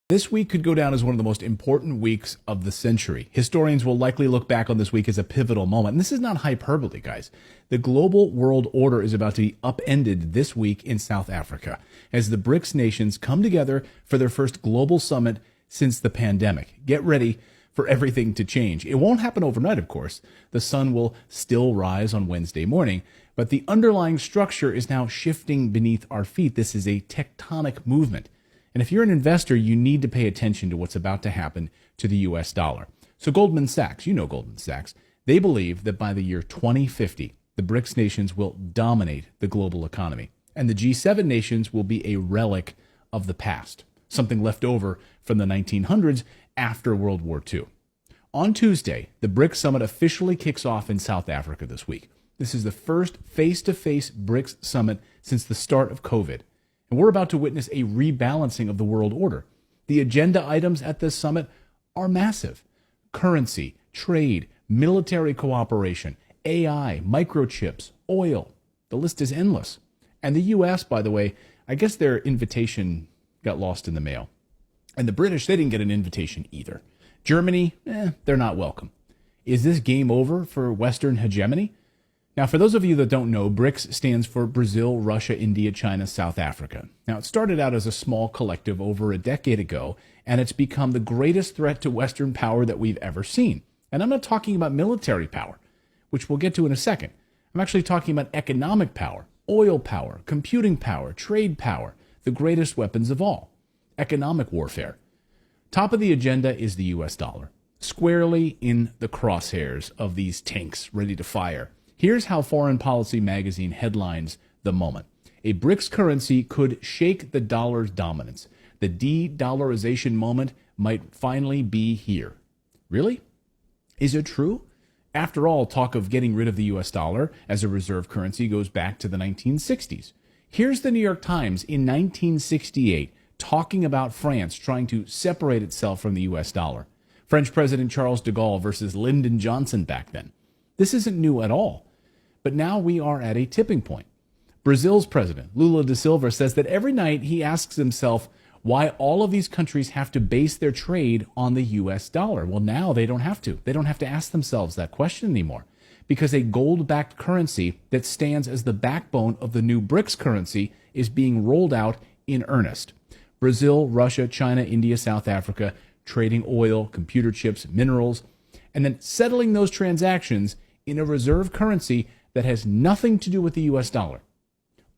This week could go down as one of the most important weeks of the century. Historians will likely look back on this week as a pivotal moment. And this is not hyperbole, guys. The global world order is about to be upended this week in South Africa as the BRICS nations come together for their first global summit since the pandemic. Get ready for everything to change. It won't happen overnight, of course. The sun will still rise on Wednesday morning, but the underlying structure is now shifting beneath our feet. This is a tectonic movement. And if you're an investor, you need to pay attention to what's about to happen to the US dollar. So Goldman Sachs, you know Goldman Sachs, they believe that by the year 2050, the BRICS nations will dominate the global economy. And the G7 nations will be a relic of the past, something left over from the 1900s after World War II. On Tuesday, the BRICS summit officially kicks off in South Africa this week. This is the first face-to-face BRICS summit since the start of COVID. And we're about to witness a rebalancing of the world order. The agenda items at this summit are massive. Currency, trade, military cooperation, AI, microchips, oil. The list is endless. And the U.S., by the way, I guess their invitation got lost in the mail. And the British, they didn't get an invitation either. Germany, they're not welcome. Is this game over for Western hegemony? Now, for those of you that don't know, BRICS stands for Brazil, Russia, India, China, South Africa. Now, it started out as a small collective over a decade ago, and it's become the greatest threat to Western power that we've ever seen. And I'm not talking about military power, which we'll get to in a second. I'm actually talking about economic power, oil power, computing power, trade power, the greatest weapons of all, economic warfare. Top of the agenda is the US dollar, squarely in the crosshairs of these tanks ready to fire. Here's how Foreign Policy magazine headlines the moment. A BRICS currency could shake the dollar's dominance. The de-dollarization moment might finally be here. Really? Is it true? After all, talk of getting rid of the US dollar as a reserve currency goes back to the 1960s. Here's the New York Times in 1968 talking about France trying to separate itself from the US dollar. French President Charles de Gaulle versus Lyndon Johnson back then. This isn't new at all. But now we are at a tipping point. Brazil's president, Lula da Silva, says that every night he asks himself why all of these countries have to base their trade on the US dollar. Well, now they don't have to. They don't have to ask themselves that question anymore because a gold-backed currency that stands as the backbone of the new BRICS currency is being rolled out in earnest. Brazil, Russia, China, India, South Africa, trading oil, computer chips, minerals, and then settling those transactions in a reserve currency that has nothing to do with the US dollar.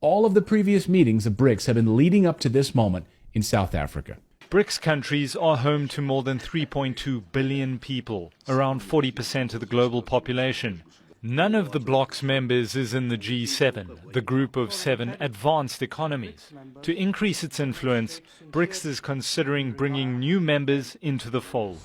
All of the previous meetings of BRICS have been leading up to this moment in South Africa. BRICS countries are home to more than 3.2 billion people, around 40% of the global population. None of the bloc's members is in the G7, the group of 7 advanced economies. To increase its influence, BRICS is considering bringing new members into the fold.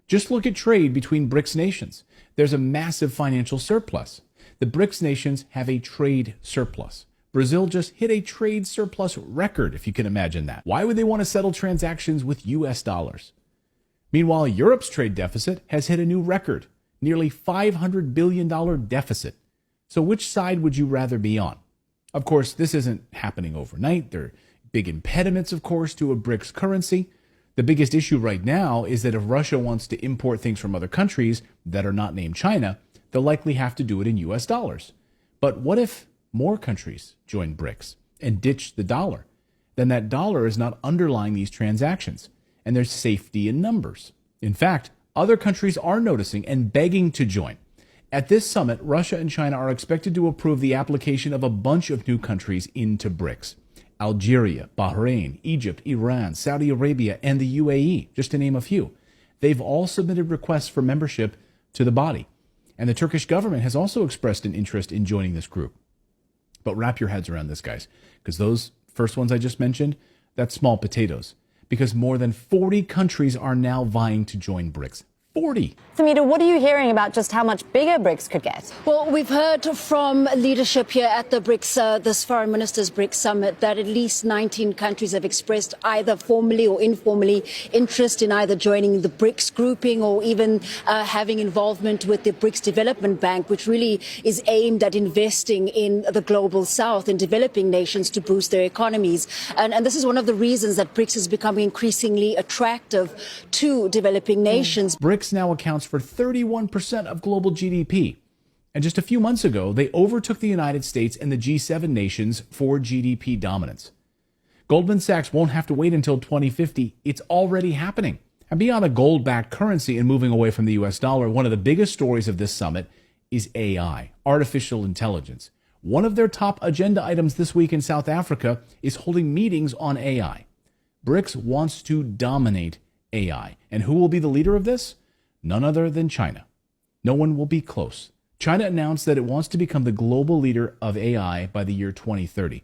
Just look at trade between BRICS nations. There's a massive financial surplus. The BRICS nations have a trade surplus. Brazil just hit a trade surplus record, if you can imagine that. Why would they want to settle transactions with US dollars? Meanwhile, Europe's trade deficit has hit a new record, nearly $500 billion deficit. So which side would you rather be on? Of course, this isn't happening overnight. There are big impediments, of course, to a BRICS currency. The biggest issue right now is that if Russia wants to import things from other countries that are not named China, they'll likely have to do it in US dollars. But what if more countries join BRICS and ditch the dollar? Then that dollar is not underlying these transactions, and there's safety in numbers. In fact, other countries are noticing and begging to join. At this summit, Russia and China are expected to approve the application of a bunch of new countries into BRICS. Algeria, Bahrain, Egypt, Iran, Saudi Arabia, and the UAE, just to name a few. They've all submitted requests for membership to the body. And the Turkish government has also expressed an interest in joining this group. But wrap your heads around this, guys, because those first ones I just mentioned, that's small potatoes. Because more than 40 countries are now vying to join BRICS. 40. Thamita, what are you hearing about just how much bigger BRICS could get? Well, we've heard from leadership here at the BRICS, this Foreign Ministers BRICS Summit, that at least 19 countries have expressed either formally or informally interest in either joining the BRICS grouping or even having involvement with the BRICS Development Bank, which really is aimed at investing in the global south and developing nations to boost their economies. And this is one of the reasons that BRICS is becoming increasingly attractive to developing nations. BRICS now accounts for 31% of global GDP. And just a few months ago, they overtook the United States and the G7 nations for GDP dominance. Goldman Sachs won't have to wait until 2050. It's already happening. And beyond a gold-backed currency and moving away from the US dollar, one of the biggest stories of this summit is AI, artificial intelligence. One of their top agenda items this week in South Africa is holding meetings on AI. BRICS wants to dominate AI. And who will be the leader of this? None other than China. No one will be close. China announced that it wants to become the global leader of AI by the year 2030.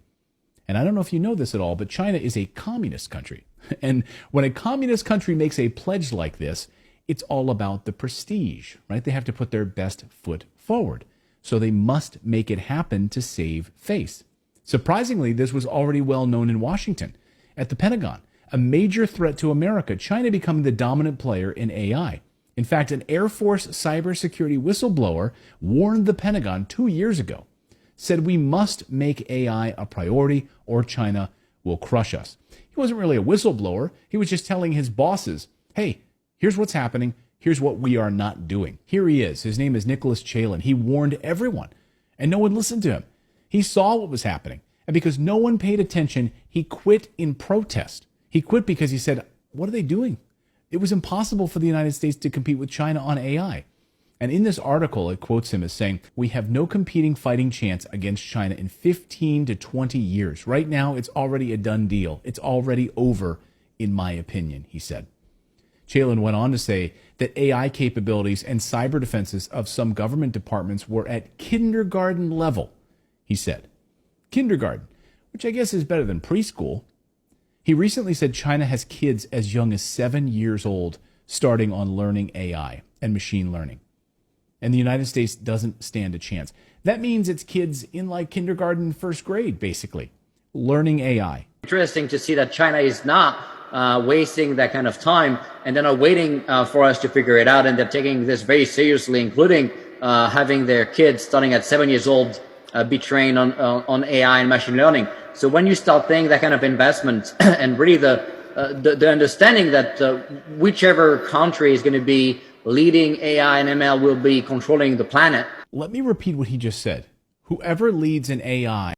And I don't know if you know this at all, but China is a communist country. And when a communist country makes a pledge like this, it's all about the prestige, right? They have to put their best foot forward. So they must make it happen to save face. Surprisingly, this was already well known in Washington. At the Pentagon, a major threat to America, China becoming the dominant player in AI. In fact, an Air Force cybersecurity whistleblower warned the Pentagon 2 years ago, said we must make AI a priority or China will crush us. He wasn't really a whistleblower. He was just telling his bosses, hey, here's what's happening. Here's what we are not doing. Here he is. His name is Nicholas Chalin. He warned everyone, and no one listened to him. He saw what was happening, and because no one paid attention, he quit in protest. He quit because he said, what are they doing? It was impossible for the United States to compete with China on AI. And in this article, it quotes him as saying, we have no competing fighting chance against China in 15 to 20 years. Right now, it's already a done deal. It's already over, in my opinion, he said. Chalin went on to say that AI capabilities and cyber defenses of some government departments were at kindergarten level, he said. Kindergarten, which I guess is better than preschool. He recently said China has kids as young as 7 years old starting on learning AI and machine learning. And the United States doesn't stand a chance. That means it's kids in like kindergarten, first grade, basically, learning AI. Interesting to see that China is not wasting that kind of time and they're not waiting for us to figure it out. And they're taking this very seriously, including having their kids starting at 7 years old be trained on AI and machine learning. So when you start thinking that kind of investment and really the understanding that whichever country is going to be leading AI and ML will be controlling the planet. Let me repeat what he just said. Whoever leads in AI